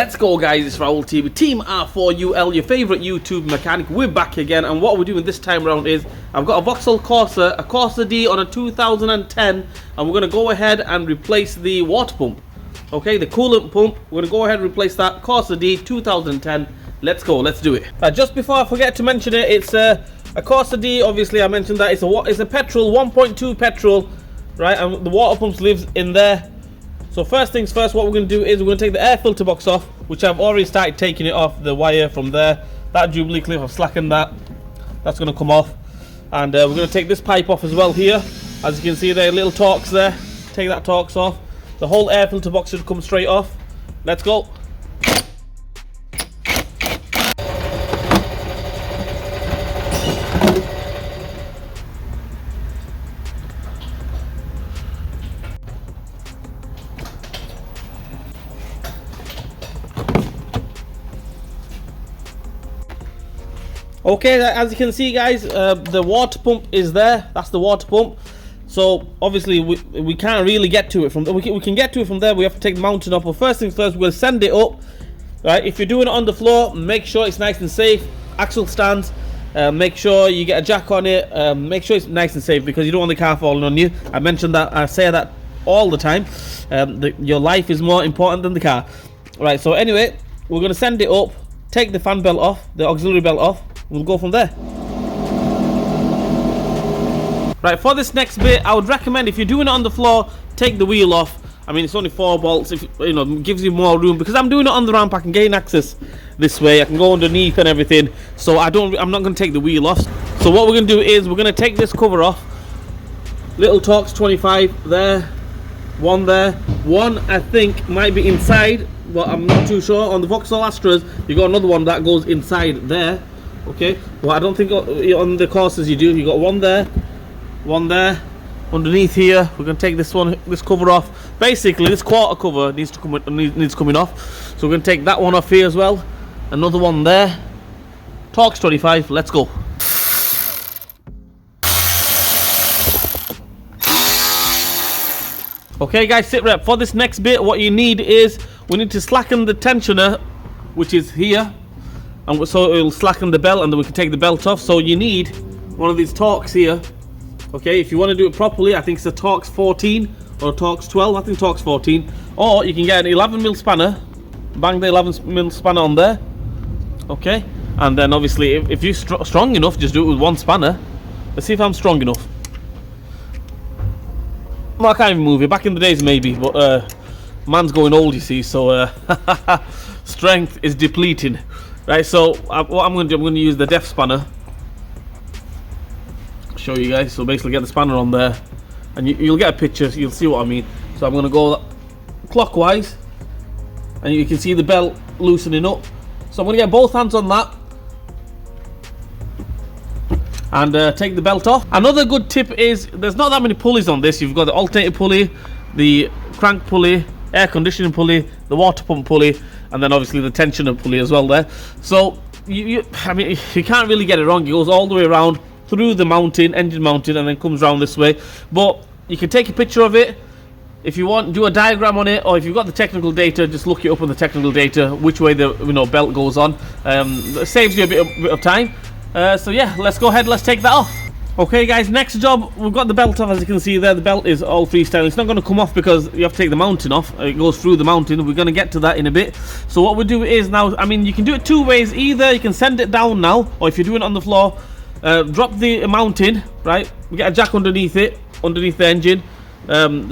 Let's go, guys. It's Raul TV, Team R4UL, your favourite YouTube mechanic. We're back again, and what we're doing this time around is I've got a Vauxhall Corsa, a Corsa D on a 2010, and we're going to go ahead and replace the water pump. Okay, the coolant pump. We're going to go ahead and replace that. Corsa D 2010. Let's go. Let's do it. Just before I forget to mention it, it's a Corsa D. Obviously, I mentioned that it's a petrol, 1.2 petrol, right? And the water pump lives in there. So first things first, what we're going to do is we're going to take the air filter box off, which I've already started taking it off, the wire from there. That Jubilee clip, I've slackened that. That's going to come off. And we're going to take this pipe off as well here. As you can see there, little Torx there. Take that Torx off. The whole air filter box should come straight off. Let's go. Okay, as you can see, guys, the water pump is there. That's the water pump. So obviously we can't really get to it from there. We can get to it from there. We have to take the mountain up. But first things first, we'll send it up. Right? If you're doing it on the floor, make sure it's nice and safe. Axle stands. Make sure you get a jack on it. Make sure it's nice and safe because you don't want the car falling on you. I mentioned that. I say that all the time. Your life is more important than the car. Right. So anyway, we're gonna send it up. Take the fan belt off, the auxiliary belt off. We'll go from there. Right, for this next bit, I would recommend if you're doing it on the floor, take the wheel off. I mean, it's only 4 bolts. If you know, it gives you more room because I'm doing it on the ramp. I can gain access this way. I can go underneath and everything. So I'm not going to take the wheel off. So what we're going to do is we're going to take this cover off. Little Torx 25 there, one there, one I think might be inside, but I'm not too sure. On the Vauxhall Astras, you got another one that goes inside there. Okay, well I don't think on the Corsas you do. You got one there, underneath here. We're gonna take this cover off. Basically, this quarter cover needs coming off. So we're gonna take that one off here as well. Another one there. Torx 25. Let's go. Okay, guys, sit rep. For this next bit, what you need is we need to slacken the tensioner, which is here. And so it will slacken the belt and then we can take the belt off. So you need one of these Torx here. Okay, if you want to do it properly, I think it's a Torx 14 or a Torx 12. I think Torx 14. Or you can get an 11mm spanner. Bang the 11mm spanner on there. Okay, and then obviously if you're strong enough, just do it with one spanner. Let's see if I'm strong enough. Well, I can't even move it. Back in the days maybe, but man's going old, you see, so strength is depleting. Right, so what I'm going to do, I'm going to use the def spanner. Show you guys. So basically get the spanner on there and you'll get a picture, so you'll see what I mean. So I'm going to go clockwise and you can see the belt loosening up. So I'm going to get both hands on that and take the belt off. Another good tip is there's not that many pulleys on this. You've got the alternator pulley, the crank pulley, air conditioning pulley, the water pump pulley, and then obviously the tensioner pulley as well there. So I mean, you can't really get it wrong. It goes all the way around through the mountain, engine mounting, and then comes around this way. But you can take a picture of it if you want, do a diagram on it, or if you've got the technical data, just look it up on the technical data which way the belt goes on. It saves you a bit of time. So yeah, let's go ahead. Let's take that off. Okay, guys, next job, we've got the belt off. As you can see there, the belt is all freestyle. It's not going to come off because you have to take the mountain off. It goes through the mountain. We're going to get to that in a bit. So what we do is now, I mean, you can do it 2 ways. Either you can send it down now, or if you're doing it on the floor, drop the mountain, right? We get a jack underneath it, underneath the engine.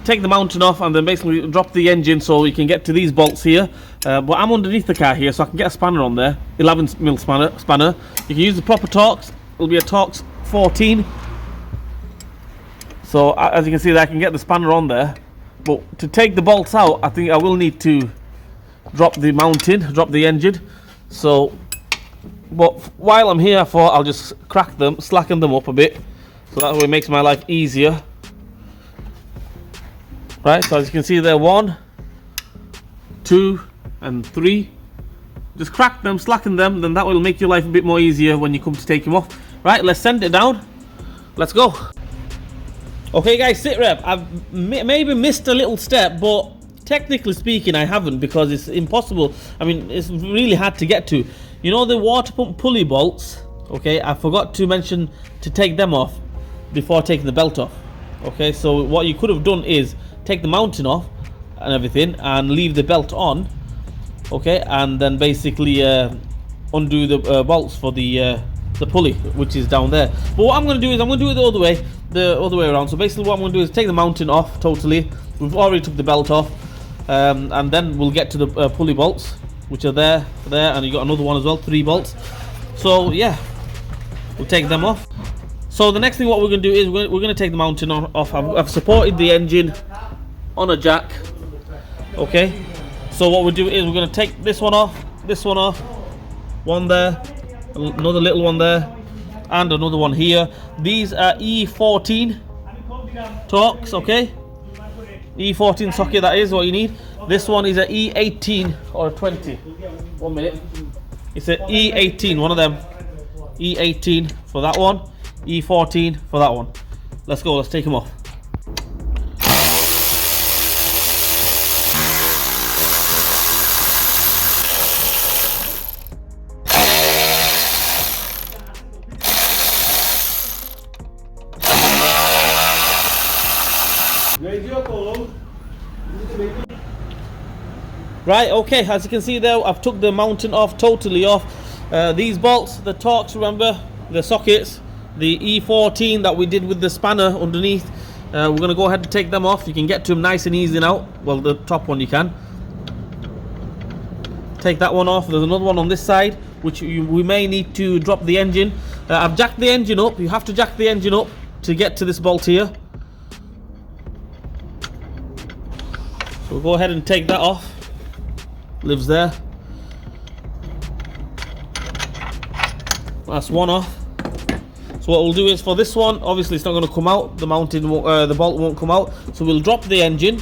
Take the mountain off and then basically drop the engine so you can get to these bolts here. But I'm underneath the car here, so I can get a spanner on there, 11mm spanner. You can use the proper Torx. It'll be a Torx 14. So as you can see there, I can get the spanner on there. But to take the bolts out, I think I will need to drop the mountain, drop the engine. So, but while I'm here, I thought I'll just crack them, slacken them up a bit, so that way it makes my life easier. Right, so as you can see there, 1, 2, and 3. Just crack them, slacken them, then that will make your life a bit more easier when you come to take them off. Right, let's send it down. Let's go. Okay, guys, sit rep. I've maybe missed a little step, but technically speaking, I haven't, because it's impossible. I mean, it's really hard to get to. You know the water pump pulley bolts, okay, I forgot to mention to take them off before taking the belt off. Okay, so what you could have done is take the mounting off and everything and leave the belt on, okay, and then basically undo the bolts for the pulley, which is down there. But what I'm going to do is I'm going to do it the other way around. So basically what I'm going to do is take the mounting off totally. We've already took the belt off, and then we'll get to the pulley bolts, which are there, and you got another one as well, 3 bolts. So yeah, we'll take them off. So the next thing what we're going to do is we're going to take the mounting off. I've supported the engine on a jack, okay. So what we'll do is we're going to take this one off, one there, another little one there, and another one here. These are E14 Torx, okay. E14 socket, that is what you need. This one is a E18 or a 20. 1 minute. It's a E18, one of them. E18 for that one, E14 for that one. Let's go, let's take them off. Right, okay, as you can see there, I've took the mounting off, totally off. These bolts, the Torx, remember, the sockets, the E14 that we did with the spanner underneath, we're going to go ahead and take them off. You can get to them nice and easy now. Well, the top one you can. Take that one off. There's another one on this side, which we may need to drop the engine. I've jacked the engine up. You have to jack the engine up to get to this bolt here. So we'll go ahead and take that off. Lives there. That's one off. So what we'll do is for this one, obviously it's not going to come out. The mounting, the bolt won't come out. So we'll drop the engine.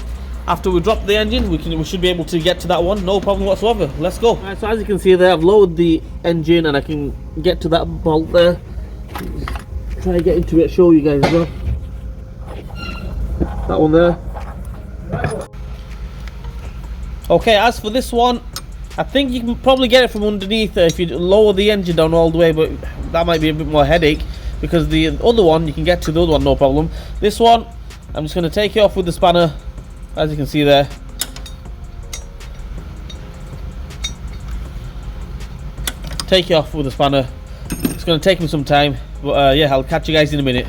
After we drop the engine, we should be able to get to that one, no problem whatsoever. Let's go. Right, so as you can see there, I've lowered the engine and I can get to that bolt there. Try to get into it, show you guys as well. That one there. Okay, as for this one, I think you can probably get it from underneath if you lower the engine down all the way, but that might be a bit more headache, because the other one, you can get to the other one, no problem. This one, I'm just going to take it off with the spanner, as you can see there. Take it off with the spanner. It's going to take me some time, but yeah, I'll catch you guys in a minute.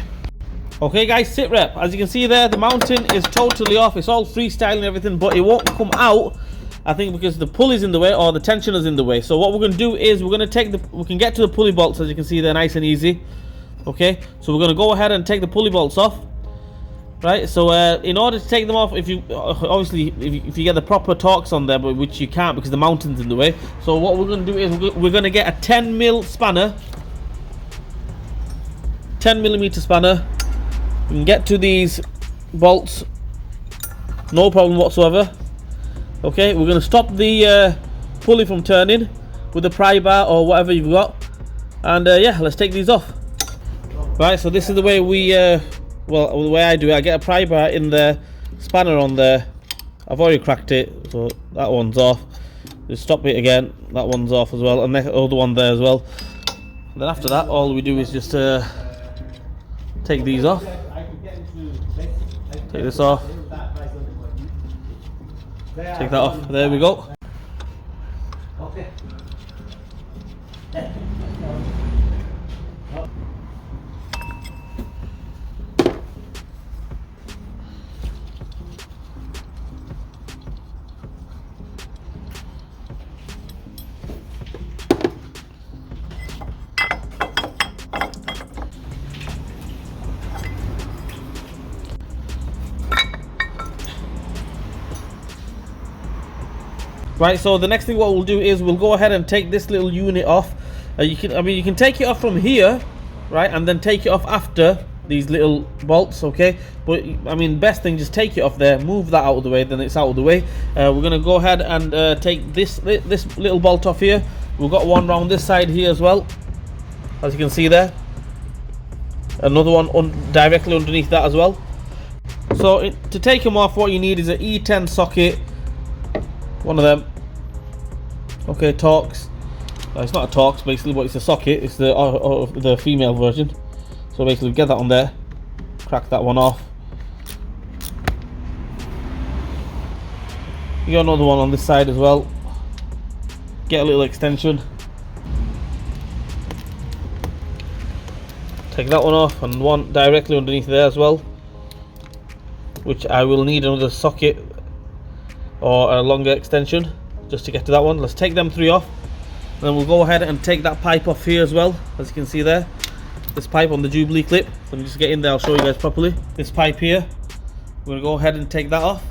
Okay guys, sit rep. As you can see there, the mounting is totally off. It's all freestyle and everything, but it won't come out, I think, because the pulley's in the way or the tensioner's in the way. So what we're going to do is we're going to we can get to the pulley bolts, as you can see there, nice and easy. Okay, so we're going to go ahead and take the pulley bolts off. Right, so in order to take them off, if you obviously if you get the proper Torx on there, but which you can't because the mounting's in the way. So what we're going to do is we're going to get a 10mm spanner, 10mm spanner. We can get to these bolts, no problem whatsoever. Okay, we're going to stop the pulley from turning with a pry bar or whatever you've got, and yeah, let's take these off. Right, so this is the way we well, the way I do it. I get a pry bar in there, spanner on there. I've already cracked it, so that one's off. Just stop it again, that one's off as well, and the other one there as well. And then after that, all we do is just take these off. Take this off. Take that off. There we go. Right, so the next thing what we'll do is we'll go ahead and take this little unit off. You can take it off from here, right, and then take it off after these little bolts, okay? But I mean, best thing, just take it off there, move that out of the way, then it's out of the way. We're gonna go ahead and take this little bolt off here. We've got one round this side here as well, as you can see there. Another one directly underneath that as well. So to take them off, what you need is an E10 socket. One of them. Okay, Torx. It's not a Torx basically, but it's a socket. It's the female version. So basically get that on there, crack that one off. You got another one on this side as well. Get a little extension. Take that one off, and one directly underneath there as well, which I will need another socket or a longer extension just to get to that one. Let's take them three off, and then we'll go ahead and take that pipe off here as well. As you can see there, this pipe on the Jubilee clip. Let me just get in there, I'll show you guys properly. This pipe here, we're going to go ahead and take that off,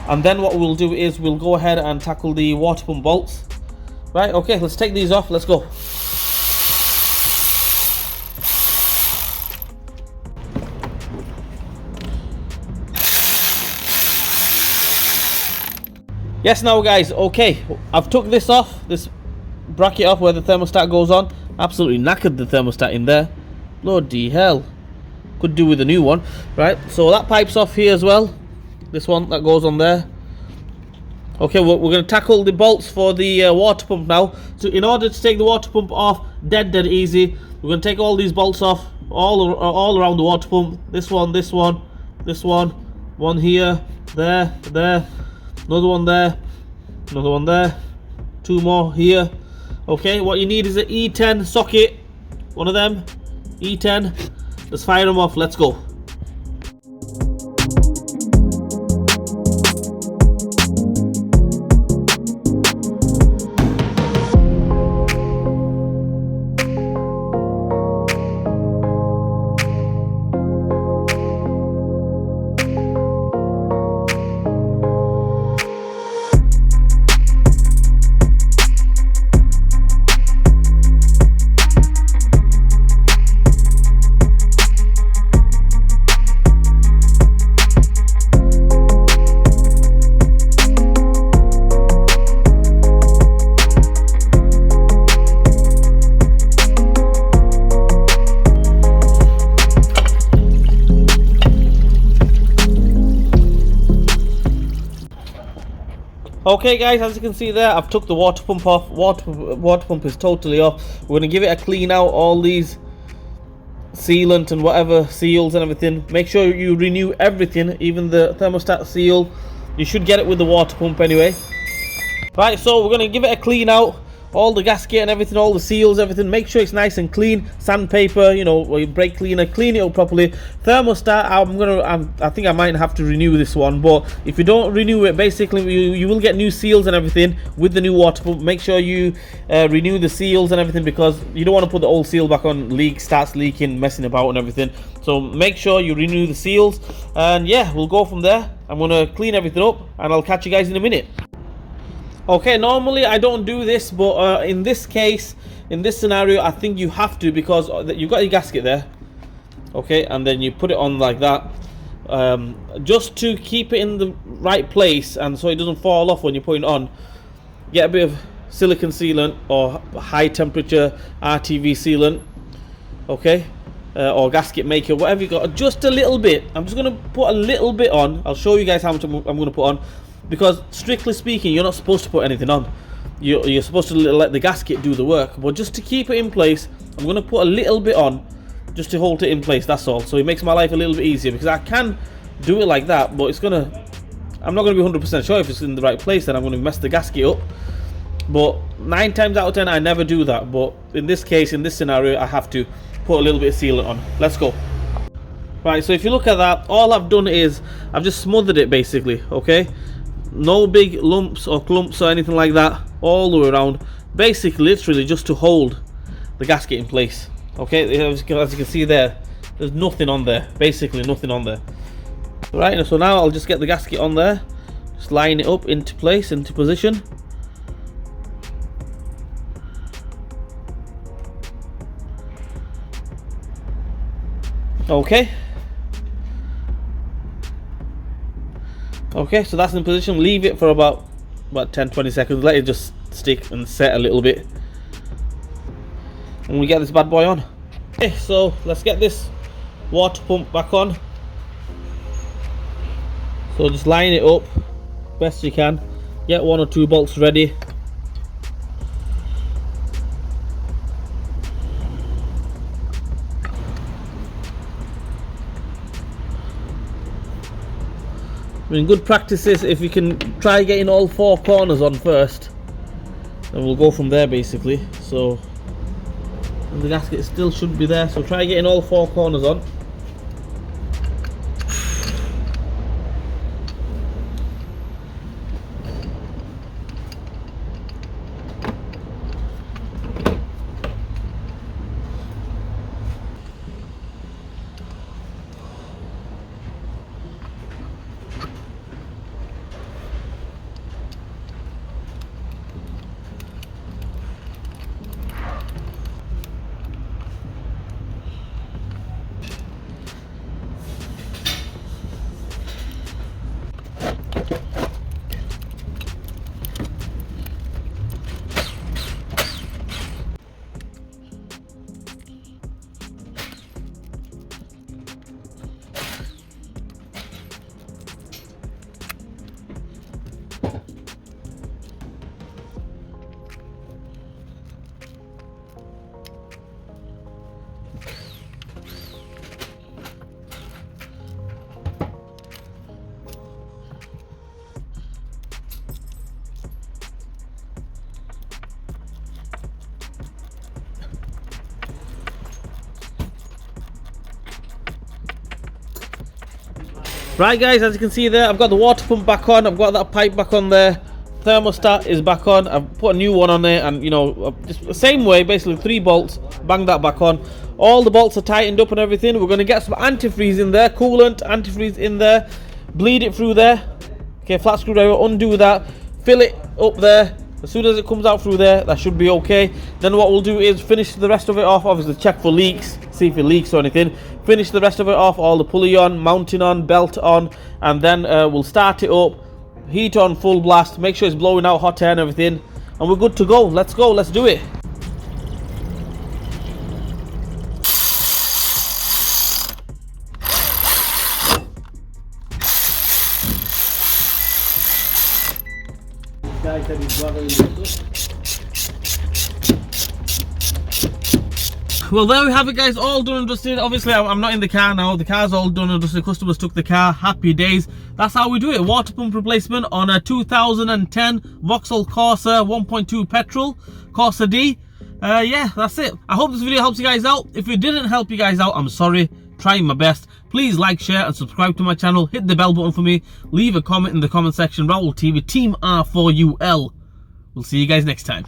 and then what we'll do is we'll go ahead and tackle the water pump bolts. Right, okay, let's take these off, let's go. Yes, now guys, okay, I've took this off, this bracket off where the thermostat goes on. Absolutely knackered the thermostat in there. Bloody hell. Could do with a new one. Right, so that pipe's off here as well. This one that goes on there. Okay, we're going to tackle the bolts for the water pump now. So in order to take the water pump off dead easy, we're going to take all these bolts off all around the water pump. This one, one here, there, another one there, another one there, two more here. Okay, what you need is an E10 socket, one of them, E10. Let's fire them off, let's go. Okay guys, as you can see there, I've took the water pump off. Water pump is totally off. We're going to give it a clean out, all these sealant and whatever seals and everything. Make sure you renew everything, even the thermostat seal. You should get it with the water pump anyway. Right, so we're going to give it a clean out, all the gasket and everything, all the seals, everything. Make sure it's nice and clean. Sandpaper, you know, brake cleaner, clean it up properly. Thermostat, I think I might have to renew this one, but if you don't renew it, basically you will get new seals and everything with the new water pump. Make sure you renew the seals and everything, because you don't want to put the old seal back on, starts leaking, messing about and everything. So make sure you renew the seals, and yeah, we'll go from there. I'm going to clean everything up, and I'll catch you guys in a minute. Okay, normally I don't do this, but in this case, in this scenario, I think you have to, because you've got your gasket there. Okay, and then you put it on like that, just to keep it in the right place, and so it doesn't fall off when you're putting it on. Get a bit of silicone sealant or high temperature RTV sealant, okay, or gasket maker, whatever you got. Just a little bit. I'm just going to put a little bit on. I'll show you guys how much I'm going to put on. Because strictly speaking, you're not supposed to put anything on. You're supposed to let the gasket do the work. But just to keep it in place, I'm going to put a little bit on, just to hold it in place, that's all. So it makes my life a little bit easier, because I can do it like that, but I'm not going to be 100% sure if it's in the right place, then I'm going to mess the gasket up. But 9 times out of 10, I never do that. But in this case, in this scenario, I have to put a little bit of sealant on. Let's go. Right, so if you look at that, all I've done is I've just smothered it basically, okay? No big lumps or clumps or anything like that all the way around. Basically, literally just to hold the gasket in place. Okay, as you can see there, there's nothing on there. Basically nothing on there. Right, so now I'll just get the gasket on there. Just line it up into place, into position. Okay. Okay, so that's in position. Leave it for about 10-20 seconds. Let it just stick and set a little bit, and we get this bad boy on. Okay, so let's get this water pump back on. So just line it up best you can. get 1 or 2 bolts ready. I mean, good practice is if you can try getting all 4 corners on first, then we'll go from there basically. So the gasket still should be there, so try getting all 4 corners on. Right guys, as you can see there, I've got the water pump back on, I've got that pipe back on there, thermostat is back on, I've put a new one on there, and you know, just the same way, basically 3 bolts, bang that back on. All the bolts are tightened up and everything. We're going to get some antifreeze in there, coolant, antifreeze in there, bleed it through there. Okay, flat screwdriver, undo that, fill it up there. As soon as it comes out through there, that should be okay. Then what we'll do is finish the rest of it off, obviously check for leaks, see if it leaks or anything. Finish the rest of it off, all the pulley on, mounting on, belt on, and then we'll start it up, heat on full blast, make sure it's blowing out hot air and everything, and we're good to go. Let's go, let's do it. Well, there we have it guys, all done and dusted. Obviously I'm not in the car now, the car's all done and dusted, customers took the car, happy days. That's how we do it, water pump replacement on a 2010 Vauxhall Corsa 1.2 petrol, Corsa D. Yeah, that's it. I hope this video helps you guys out. If it didn't help you guys out, I'm sorry, trying my best. Please like, share and subscribe to my channel, hit the bell button for me, leave a comment in the comment section. Raoul TV, Team R4UL. We'll see you guys next time.